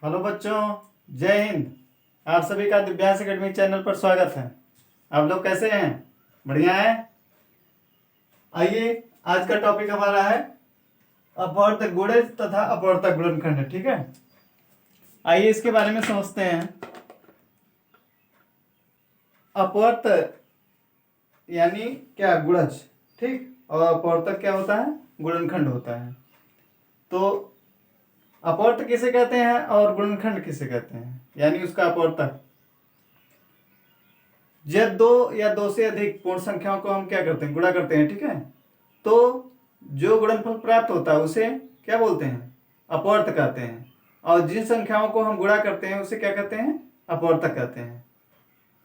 Hello बच्चों, जय हिंद। आप सभी का दिव्यांश एकेडमी चैनल पर स्वागत है। आप लोग कैसे हैं? बढ़िया है। आइए, आज का टॉपिक हमारा है अपवर्तक गुणज तथा अपवर्तक गुणनखंड। ठीक है, आइए इसके बारे में समझते हैं। अपवर्त यानी क्या? गुणज। ठीक, और अपवर्तक क्या होता है? गुणनखंड होता है। तो अपवर्त किसे कहते हैं और गुणनखंड किसे कहते हैं, यानी उसका अपवर्तक। जब दो या दो से अधिक पूर्ण संख्याओं को हम क्या करते हैं? गुणा करते हैं। ठीक है, तो जो गुणनफल प्राप्त होता है उसे क्या बोलते हैं? अपवर्त कहते हैं। और जिन संख्याओं को हम गुणा करते हैं उसे क्या कहते हैं? अपवर्तक कहते हैं।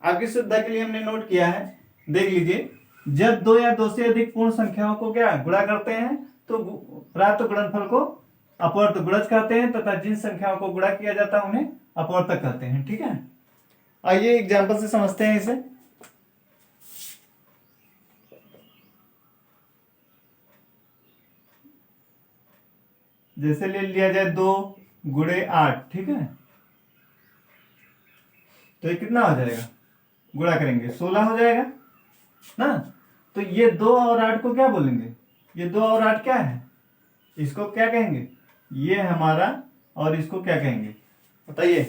आपकी सुविधा के लिए हमने नोट किया है, देख लीजिए। जब दो या दो से अधिक पूर्ण संख्याओं को क्या गुणा करते हैं तो प्राप्त गुणनफल को अपवर्त गुणज कहते हैं, तथा जिन संख्याओं को गुणा किया जाता है उन्हें अपवर्तक कहते हैं। ठीक है, आइए एग्जाम्पल से समझते हैं इसे। जैसे ले लिया जाए 2 × 8। ठीक है, तो ये कितना हो जाएगा? गुणा करेंगे 16 हो जाएगा ना। तो ये 2 और 8 को क्या बोलेंगे? ये 2 और 8 क्या है? इसको क्या कहेंगे? ये हमारा, और इसको क्या कहेंगे बताइए?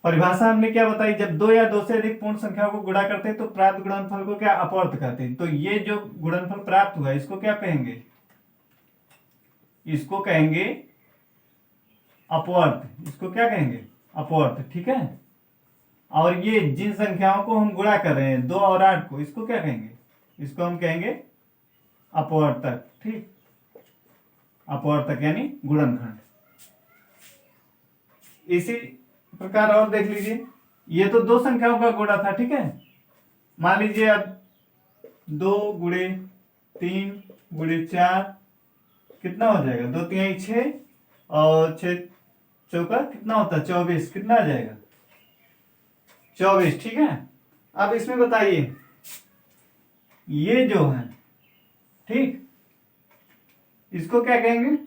परिभाषा हमने क्या बताई? जब दो या दो से अधिक पूर्ण संख्याओं को गुणा करते हैं तो प्राप्त गुणनफल को क्या अपवर्त कहते हैं। तो ये जो गुणनफल प्राप्त हुआ इसको क्या कहेंगे? इसको कहेंगे अपवर्त। इसको क्या कहेंगे? अपवर्त। ठीक है, और ये जिन संख्याओं को हम गुणा कर रहे हैं 2 और 8 को, इसको क्या कहेंगे? इसको हम कहेंगे अपवर्तक। ठीक, अपवर्तक यानी गुणनखंड। इसी प्रकार और देख लीजिए, ये तो दो संख्याओं का गुणा था। ठीक है, मान लीजिए अब 2 × 3 × 4 कितना हो जाएगा? 2×3 = 6 और 6×4 कितना होता है? 24। कितना आ जाएगा? 24। ठीक है, अब इसमें बताइए, ये जो है, ठीक, इसको क्या कहेंगे?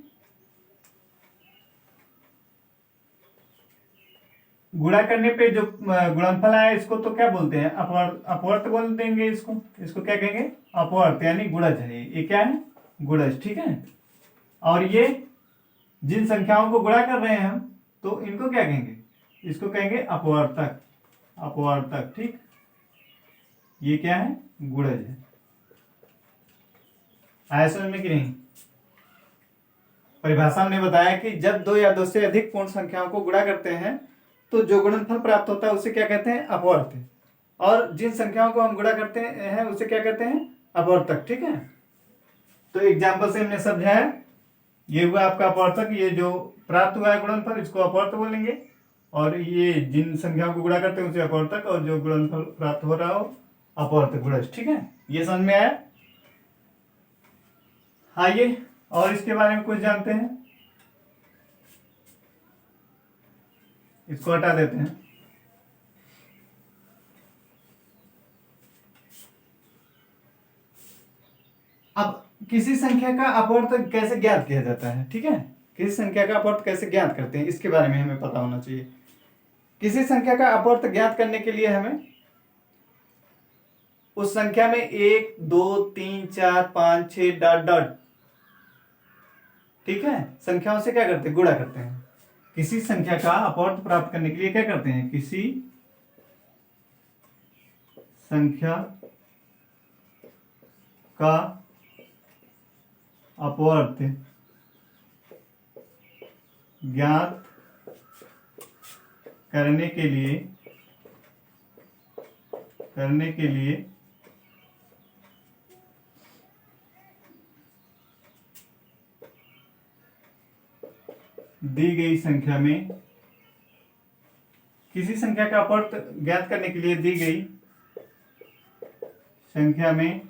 गुणा करने पे जो गुणनफल आया इसको तो क्या बोलते हैं? अपवर्त बोल देंगे इसको। इसको क्या कहेंगे? अपवर्त यानी गुणज है। ये क्या है? गुणज। ठीक है, और ये जिन संख्याओं को गुणा कर रहे हैं हम, तो इनको क्या कहेंगे? इसको कहेंगे अपवर्तक। अपवर्तक। ठीक, ये क्या है? गुणज है। आया समझ में कि नहीं? परिभाषा ने बताया कि जब दो या दो से अधिक पूर्ण संख्याओं को गुणा करते हैं तो जो गुणनफल प्राप्त होता है उसे क्या कहते हैं? अपवर्त। और जिन संख्याओं को हम गुणा करते हैं उसे क्या कहते हैं? अपवर्तक। ठीक है, तो एग्जाम्पल से हमने समझाया। ये हुआ आपका अपवर्तक। ये जो प्राप्त हुआ है गुणनफल, इसको अपवर्त बोलेंगे। और ये जिन संख्याओं को गुणा करते हैं उसे अपवर्तक, और जो गुणनफल प्राप्त हो रहा हो अपवर्तक गुणज। ठीक है, ये समझ में आया? आइए और इसके बारे में कुछ जानते हैं। इसको हटा देते हैं। अब किसी संख्या का अपवर्तक कैसे ज्ञात किया जाता है? ठीक है, किसी संख्या का अपवर्त कैसे ज्ञात करते हैं इसके बारे में हमें पता होना चाहिए। किसी संख्या का अपवर्त ज्ञात करने के लिए हमें उस संख्या में 1 2 3 4 5 6 डॉट डॉट, ठीक है, संख्याओं से क्या करते हैं? गुणा करते हैं। किसी संख्या का अपवर्त प्राप्त करने के लिए क्या करते हैं? किसी संख्या का अपवर्त ज्ञात करने के लिए दी गई संख्या में, किसी संख्या का अपवर्त ज्ञात करने के लिए दी गई संख्या में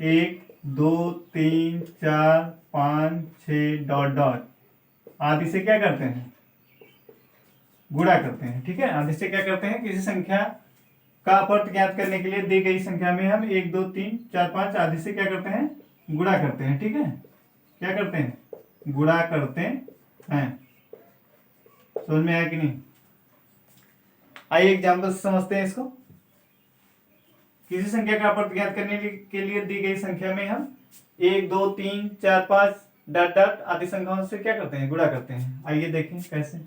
1 2 3 4 5 6 डॉट डॉट आदि से क्या करते हैं? गुणा करते हैं। ठीक है, आदि से क्या करते हैं? किसी संख्या का अपवर्त ज्ञात करने के लिए दी गई संख्या में हम 1 2 3 4 5 आदि से क्या करते हैं? गुणा करते हैं, ठीक है। क्या करते हैं? गुणा करते हैं। समझ में आया कि नहीं? आइए एग्जाम्पल से समझते हैं इसको। किसी संख्या का अपवर्त ज्ञात करने के लिए दी गई संख्या में हम 1 2 3 4 5 डॉट डॉट आदि संख्याओं से क्या करते हैं? गुणा करते हैं। आइए देखें कैसे।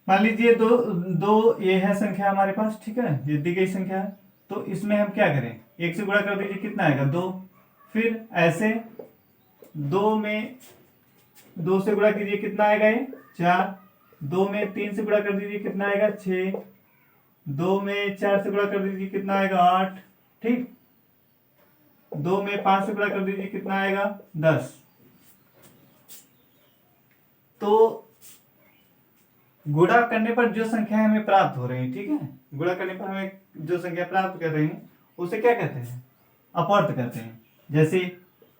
मान लीजिए दो दो ये है संख्या हमारे पास, ठीक है, ये दी गई संख्या है। तो इसमें हम क्या करें? 1 से गुणा कर दीजिए, कितना आएगा? 2। फिर ऐसे 2 में 2 से गुणा कीजिए, कितना आएगा? ये 4। 2 में 3 से गुणा कर दीजिए, कितना आएगा? 6। 2 में 4 से गुणा कर दीजिए, कितना आएगा? 8। ठीक। 2 में 5 से गुणा कर दीजिए, कितना आएगा? 10। तो गुणा करने पर जो संख्या हमें प्राप्त हो रही है, ठीक है, गुणा करने पर हमें जो संख्या प्राप्त कर रही है उसे क्या कहते हैं? अपवर्त कहते हैं। जैसे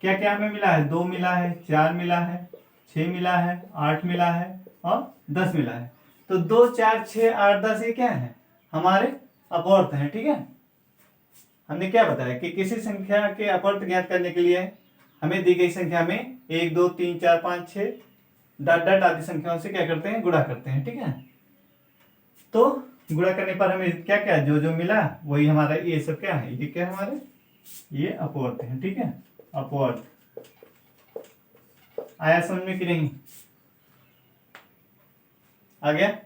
क्या क्या हमें मिला है? 2 मिला है, 4 मिला है, 6 मिला है, 8 मिला है और 10 मिला है। तो 2 4 6 8 10 ये क्या है? हमारे अपवर्त हैं, ठीक है। हमने क्या बताया कि किसी संख्या के अपवर्त ज्ञात करने के लिए हमें दी गई संख्या में 1 2 3 4 5 6 डॉट डॉट आदि संख्याओं से क्या करते हैं? गुणा करते हैं, ठीक है। तो गुणा करने पर हमें क्या क्या जो जो मिला वही हमारा ये सब क्या है? ये क्या है हमारे? ये अपवर्त है, ठीक है। अपवर्त आया समझ में कि नहीं? आ गया?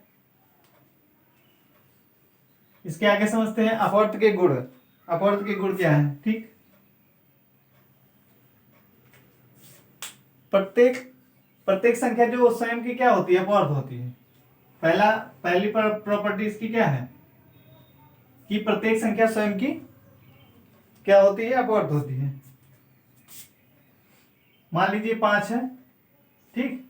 इसके आगे समझते हैं अपवर्त के गुण। अपवर्त के गुण क्या है? ठीक, प्रत्येक संख्या जो स्वयं की क्या होती है? अपवर्त होती है। पहली प्रॉपर्टी इसकी क्या है कि प्रत्येक संख्या स्वयं की क्या होती है? अपवर्त होती है। मान लीजिए 5 है, ठीक,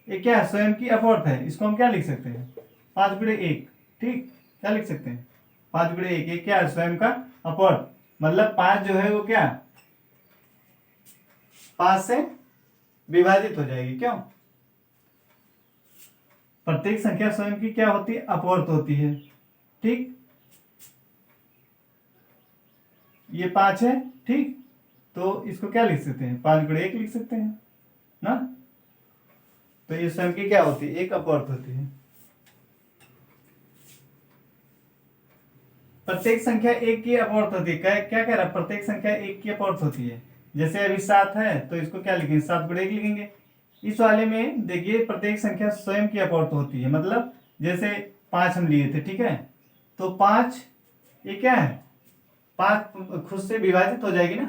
ये क्या है? स्वयं की अपवर्त है। इसको हम क्या लिख सकते हैं? 5 गुणे 1, ठीक, क्या लिख सकते हैं? 5 गुणे 1, ये क्या है? स्वयं का अपवर्त। मतलब 5 जो है वो क्या 5 से विभाजित हो जाएगी। क्यों? प्रत्येक संख्या स्वयं की क्या होती है? अपवर्त होती है, ठीक। ये 5 है, ठीक, तो इसको क्या लिख सकते हैं? 5 गुणे 1 लिख सकते हैं ना। तो ये स्वयं की क्या होती है? एक अपवर्त होती है। प्रत्येक संख्या एक की अपवर्त होती है। क्या कह रहा है? प्रत्येक संख्या एक की अपवर्त होती है। जैसे अभी 7 है तो इसको क्या लिखेंगे? 7 गुणे 1 लिखेंगे। इस वाले में देखिए प्रत्येक संख्या स्वयं की अपवर्त होती है। मतलब जैसे 5 हम लिए थे, ठीक है, तो 5 ये क्या है? 5 खुद से विभाजित हो जाएगी ना।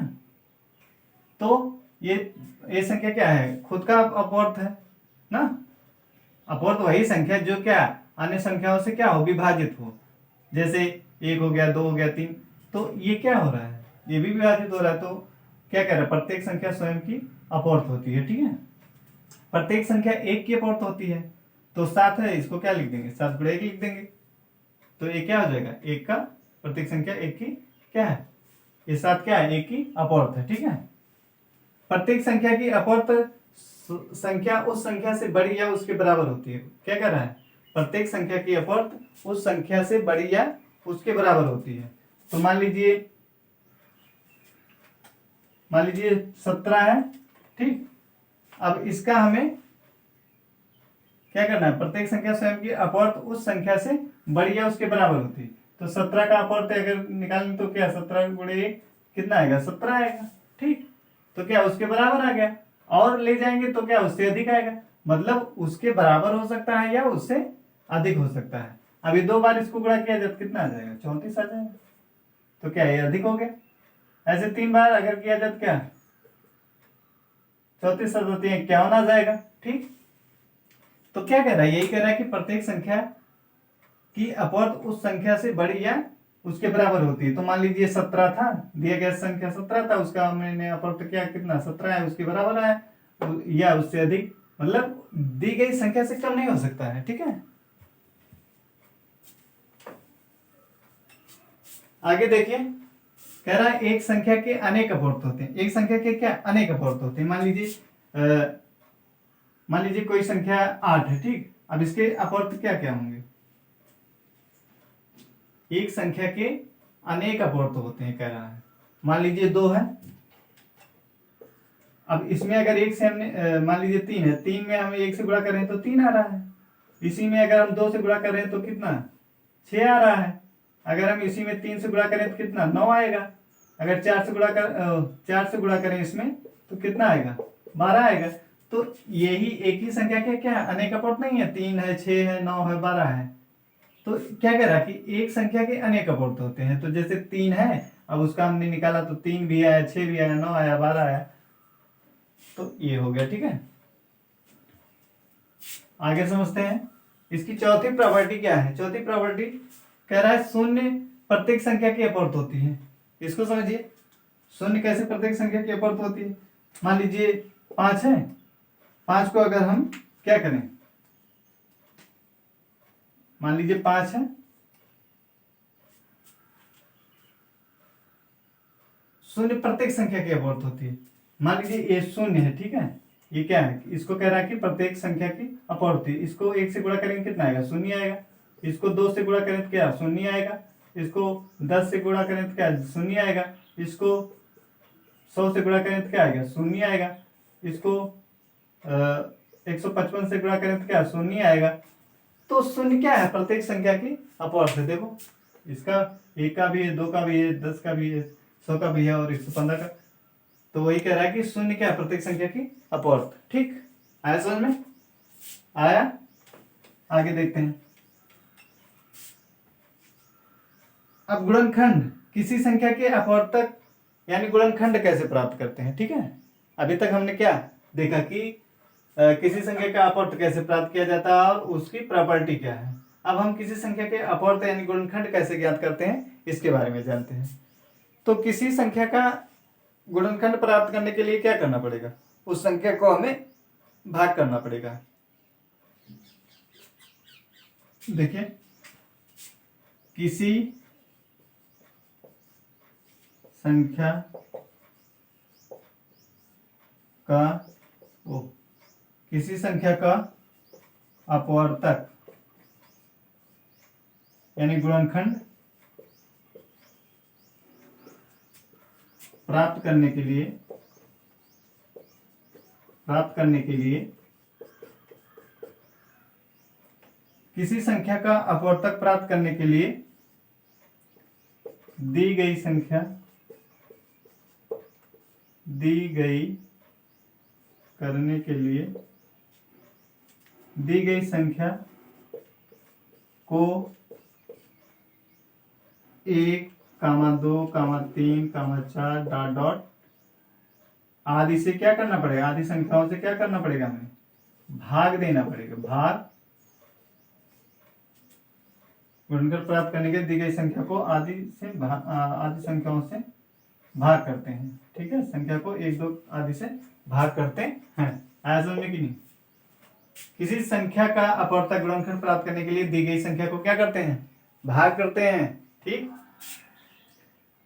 तो ये संख्या क्या है? खुद का अपवर्त है ना। अपवर्त वही संख्या जो क्या अन्य संख्याओं से क्या हो? विभाजित हो। जैसे 1 हो गया, 2 हो गया, 3, तो ये क्या हो रहा है? ये भी विभाजित हो रहा है। तो क्या कह रहा है? प्रत्येक संख्या स्वयं की अपवर्त होती है, ठीक है। प्रत्येक संख्या एक की अपवर्त होती है। तो 7 है, इसको क्या लिख देंगे? 7 गुणे 1 लिख देंगे। तो ये क्या हो जाएगा? एक का, प्रत्येक संख्या एक की क्या है? ये 7 क्या है? एक की अपवर्त है, ठीक है। प्रत्येक संख्या की अपवर्त संख्या उस संख्या से बड़ी या उसके बराबर होती है। क्या कह रहा है? प्रत्येक संख्या की अपवर्त उस संख्या से बड़ी या उसके बराबर होती है। तो मान लीजिए 17 है, ठीक। अब इसका हमें क्या करना है? प्रत्येक संख्या स्वयं की अपवर्त उस संख्या से बड़ी या उसके बराबर होती है। तो 17 का अपवर्त अगर निकालें तो क्या 17 गुणे 1 कितना आएगा? 17 आएगा, ठीक। तो क्या उसके बराबर आ गया। और ले जाएंगे तो क्या उससे अधिक आएगा। मतलब उसके बराबर हो सकता है या उससे अधिक हो सकता है। अभी 2 बार इसको गुणा किया जाए कितना आ जाएगा? 34 आ जाएगा। तो क्या ये अधिक हो गया। ऐसे 3 बार अगर किया जाए क्या 34 37 क्या होना जाएगा, ठीक। तो क्या कह रहा है? यही कह रहा है कि प्रत्येक संख्या की अपवर्त उस संख्या से बड़ी या उसके बराबर होती है। तो मान लीजिए 17 था, दिया गया संख्या 17 था, उसका मैंने अपवर्त किया कितना? 17 है, उसके बराबर आया या उससे अधिक। मतलब दी गई संख्या से कम नहीं हो सकता है, ठीक है। आगे देखिए, कह रहा है एक संख्या के अनेक अपवर्त होते हैं। एक संख्या के क्या अनेक अपवर्त होते हैं। मान लीजिए कोई संख्या 8 है, ठीक। अब इसके अपवर्त क्या क्या होंगे? एक संख्या के अनेक अपवर्त होते हैं कह रहा है। मान लीजिए 2 है, अब इसमें अगर एक से हमने मान लीजिए 3 है, 3 में हम 1 से गुणा कर रहे हैं तो 3 आ रहा है। इसी में अगर हम 2 से गुणा कर रहे हैं तो कितना 6 आ रहा है। अगर हम इसी में 3 से गुणा करें तो कितना 9 आएगा। अगर 4 से गुणा करें इसमें तो कितना आएगा 12 आएगा। तो यही एक ही संख्या के क्या है अनेक अपवर्त नहीं है, 3 है 6 है 9 है 12 है। तो क्या कह रहा है कि एक संख्या के अनेक अपवर्त होते हैं। तो जैसे 3 है, अब उसका हमने निकाला तो 3 भी आया, 6 भी आया, 9 आया, 12 आया। तो ये हो गया, ठीक है। आगे समझते हैं इसकी चौथी प्रॉपर्टी क्या है। चौथी प्रॉपर्टी कह रहा है शून्य प्रत्येक संख्या की अपवर्त होती है। इसको समझिए, शून्य कैसे प्रत्येक संख्या की अपवर्त होती है। मान लीजिए 5 है, 5 को अगर हम क्या करें, मान लीजिए 5 है, शून्य प्रत्येक संख्या की अपवर्त होती है। मान लीजिए ये शून्य है, ठीक है, ये क्या है, इसको कह रहा है कि प्रत्येक संख्या की अपवर्त। इसको 1 से गुणा करेंगे कितना आएगा, शून्य आएगा। इसको 2 से गुणा करें तो क्या शून्य आएगा। इसको 10 से गुणा करें तो क्या शून्य आएगा। इसको 100 से गुणा करें तो क्या आएगा शून्य आएगा। इसको 155 से गुणा करें तो क्या शून्य आएगा। तो शून्य क्या है प्रत्येक संख्या की अपवर्त है। देखो इसका 1 का भी है, 2 का भी है, 10 का भी है, 100 का भी है और 115 का। तो वही कह रहा है कि शून्य क्या है प्रत्येक संख्या की अपवर्त। ठीक आया समझ में, आया। आगे देखते हैं। अब गुणनखंड किसी संख्या के अपवर्तक यानी गुणनखंड कैसे प्राप्त करते हैं। ठीक है, अभी तक हमने क्या देखा कि किसी संख्या का अपवर्त कैसे प्राप्त किया जाता है और उसकी प्रॉपर्टी क्या है। अब हम किसी संख्या के अपवर्त यानी गुणनखंड कैसे ज्ञात करते हैं इसके बारे में जानते हैं। तो किसी संख्या का गुणनखंड प्राप्त करने के लिए क्या करना पड़ेगा, उस संख्या को हमें भाग करना पड़ेगा। देखिए किसी संख्या का अपवर्तक यानी गुणनखंड प्राप्त करने के लिए किसी संख्या का अपवर्तक प्राप्त करने के लिए दी गई संख्या को 1, 2, 3, 4 डॉट डॉट आदि से क्या करना पड़ेगा, आदि संख्याओं से क्या करना पड़ेगा, हमें भाग देना पड़ेगा। भाग गुणनखंड प्राप्त करने के लिए दी गई संख्या को आदि संख्याओं से भाग करते हैं। ठीक है, संख्या को 1, 2 आदि से भाग करते हैं। आया समझ में कि नहीं। किसी संख्या का अपवर्तक गुणनखंड प्राप्त करने के लिए दी गई संख्या को क्या करते हैं, भाग करते हैं। ठीक,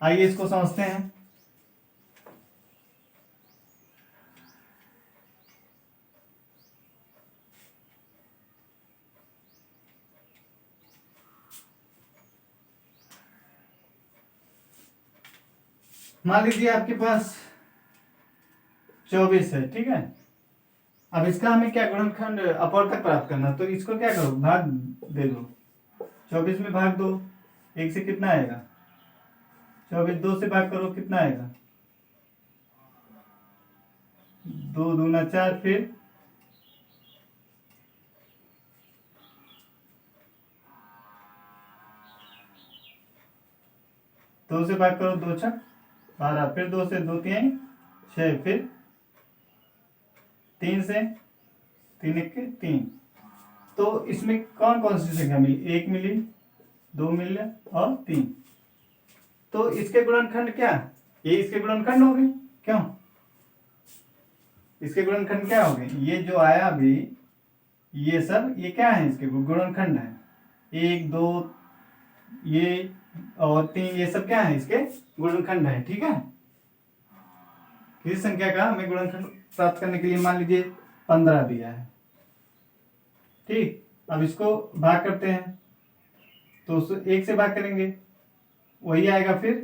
आइए इसको समझते हैं। मान लीजिए आपके पास 24 है, ठीक है। अब इसका हमें क्या गुणनखंड अपवर्तक प्राप्त करना, तो इसको क्या करो, भाग दे दो। 24 में भाग दो, 1 से कितना आएगा 24, 2 से भाग करो कितना आएगा 2 दूना 4, फिर 2 से भाग करो 2 छक 12, फिर 2 से 2 3 6, फिर 3 से 3 1 3। तो इसमें कौन कौन सी संख्या मिली, 1 मिली, 2 मिले और 3। तो इसके गुणनखंड क्या, ये इसके गुणनखंड हो गए। क्यों, इसके गुणनखंड क्या हो गए, ये जो आया अभी ये सब ये क्या है, इसके गुणनखंड है। 1 2 ये और 3 ये सब क्या है, इसके गुणनखंड है। ठीक है, किसी संख्या का हमें गुणनखंड प्राप्त करने के लिए मान लीजिए 15 दिया है। ठीक, अब इसको भाग करते हैं तो उस 1 से भाग करेंगे, वही आएगा। फिर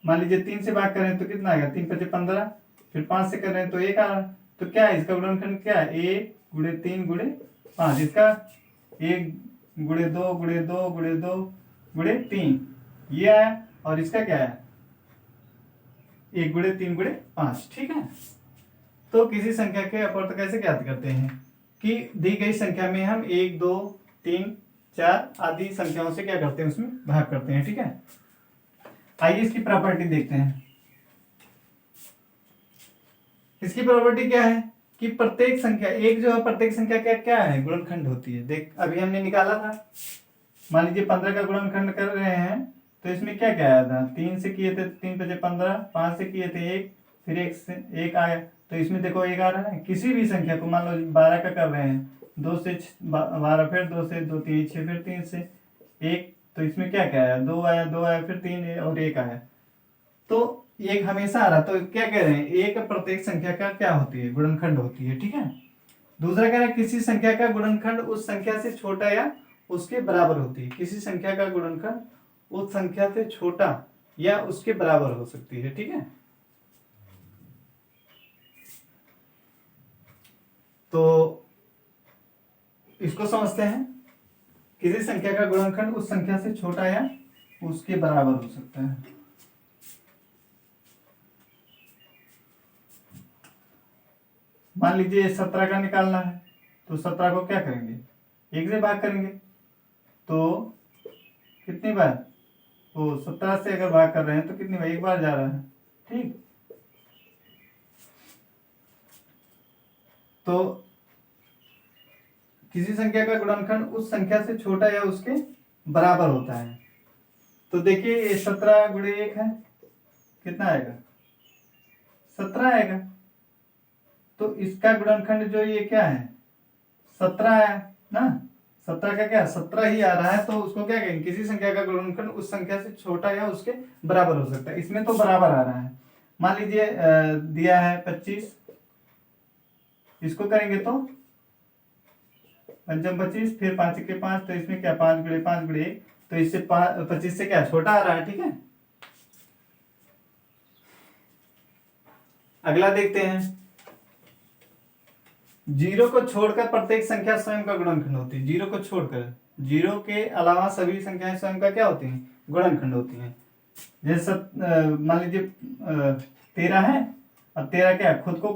मान लीजिए 3 से भाग करें तो कितना आएगा, 3 × 5 = 15, फिर 5 से कर रहे हैं तो 1 आ रहा है। तो क्या है इसका गुणनखंड, क्या है 1 × 3 × 5, इसका 1 × 2 × 2 × 2 × 3 ये आया, और इसका क्या है 1 × 3 × 5, ठीक है। तो किसी संख्या के अपवर्त कैसे ज्ञात करते हैं कि दी गई संख्या में हम 1 2 3 4 आदि संख्याओं से क्या करते हैं, उसमें भाग करते हैं, ठीक है। आइए इसकी प्रॉपर्टी देखते हैं। इसकी प्रॉपर्टी क्या है कि प्रत्येक संख्या, एक जो है प्रत्येक संख्या क्या क्या है, गुणनखंड होती है। देख अभी हमने निकाला था, मान लीजिए 15 का गुणनखंड कर रहे हैं तो इसमें क्या क्या आया था, 3 से किए थे 3 × 5 = 15, 5 से किए थे 1, फिर 1 से 1 आया, तो इसमें देखो 1 आ रहा है। किसी भी संख्या को मान लो 12 का कर रहे हैं, 2 से 12, फिर 2 से 2 3 6, फिर 3 से 1, तो इसमें क्या क्या आया, 2 आया, 2 आया, फिर 3 और 1 आया, तो 1 हमेशा आ रहा। तो क्या कह रहे हैं, एक प्रत्येक संख्या का क्या होती है, गुणनखंड होती है, ठीक है। दूसरा कह रहा है किसी संख्या का गुणनखंड उस संख्या से छोटा या उसके बराबर होती है। किसी संख्या का गुणनखंड उस संख्या से छोटा या उसके बराबर हो सकती है, ठीक है। तो इसको समझते हैं, किसी संख्या का गुणनखंड उस संख्या से छोटा या उसके बराबर हो सकता है। मान लीजिए 17 का निकालना है, तो 17 को क्या करेंगे, 1 से भाग करेंगे, तो कितनी बार, तो 17 से अगर भाग कर रहे हैं तो कितनी बार, 1 बार जा रहा है, ठीक। तो किसी संख्या का गुणनखंड उस संख्या से छोटा या उसके बराबर होता है। तो देखिए ये 17 × 1 है, कितना आएगा, 17 आएगा। तो इसका गुणनखंड जो ये क्या है, 17 है ना, 17 का क्या 17 ही आ रहा है, तो उसको क्या कहेंगे, किसी संख्या का गुणनखंड उस संख्या से छोटा या उसके बराबर हो सकता है। इसमें तो बराबर आ रहा है। मान लीजिए दिया है 25, इसको करेंगे तो 5 × 25, फिर 5 × 5, तो इसमें क्या 5 × 5 × 1, तो इससे 25 से क्या छोटा आ रहा है, ठीक है। अगला देखते हैं, 0 को छोड़कर प्रत्येक संख्या स्वयं का गुणनखंड होती है। 0 को छोड़कर, 0 के अलावा सभी संख्याएं स्वयं का क्या होती हैं, गुणनखंड होती हैं। जैसे मान लीजिए 13 है, अब 13 क्या खुद को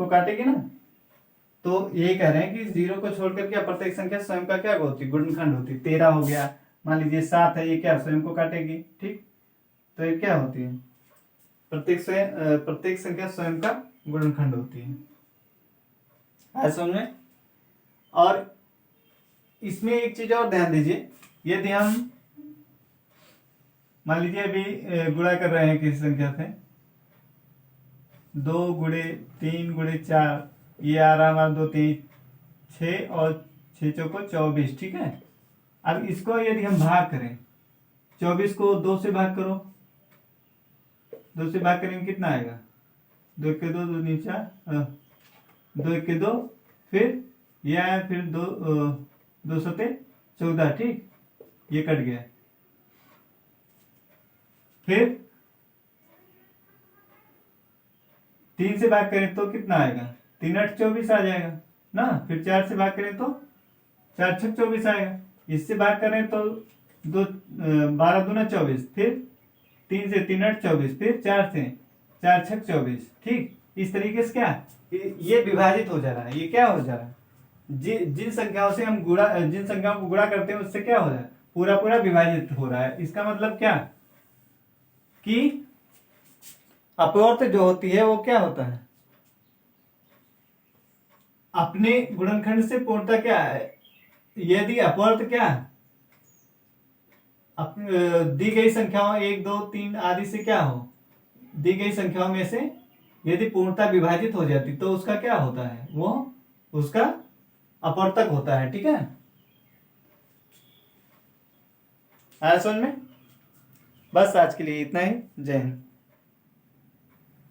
काटेगी ना, तो ये कह रहे हैं कि 0 को छोड़कर क्या प्रत्येक संख्या स्वयं का क्या होती है, गुणनखंड होती है। 13 हो गया, मान लीजिए 7 है, ये क्या स्वयं को काटेगी, ठीक। तो ये क्या होती है, प्रत्येक संख्या स्वयं का गुणनखंड होती है, समझ में। और इसमें एक चीज और ध्यान दीजिए, यदि हम मान लीजिए अभी गुणा कर रहे हैं किसी संख्या से, 2 × 3 × 4, ये आ रहा हमारा 2 3 6 और 6 चौको 24, ठीक है। अब इसको यदि हम भाग करें, 24 को 2 से भाग करो, 2 से भाग करेंगे कितना आएगा, 2 × 2 2 × 4, 2 × 2, फिर ये आया, फिर 2 7 14, ठीक, ये कट गया। फिर 3 से भाग करें तो कितना आएगा, 3 8 24 आ जाएगा ना। फिर 4 से भाग करें तो 4 6 24 आएगा। इससे भाग करें तो 12 दूना 24, फिर 3 से 3 8 24, फिर 4 से 4 6 24, ठीक। इस तरीके से क्या ये विभाजित हो जा रहा है, ये क्या हो जा रहा है, जिन संख्याओं से हम जिन संख्याओं को गुणा करते हैं उससे क्या हो रहा है, पूरा पूरा विभाजित हो रहा है। इसका मतलब क्या कि अपवर्त जो होती है वो क्या होता है, अपने गुणनखंड से पूर्णतः क्या है, यदि अपवर्त क्या दी गई संख्याओं 1 2 3 आदि से क्या हो, दी गई संख्याओं में से यदि पूर्णतः विभाजित हो जाती तो उसका क्या होता है, वो उसका अपवर्तक होता है, ठीक है। आया समझ में। बस आज के लिए इतना ही, जय हिंद।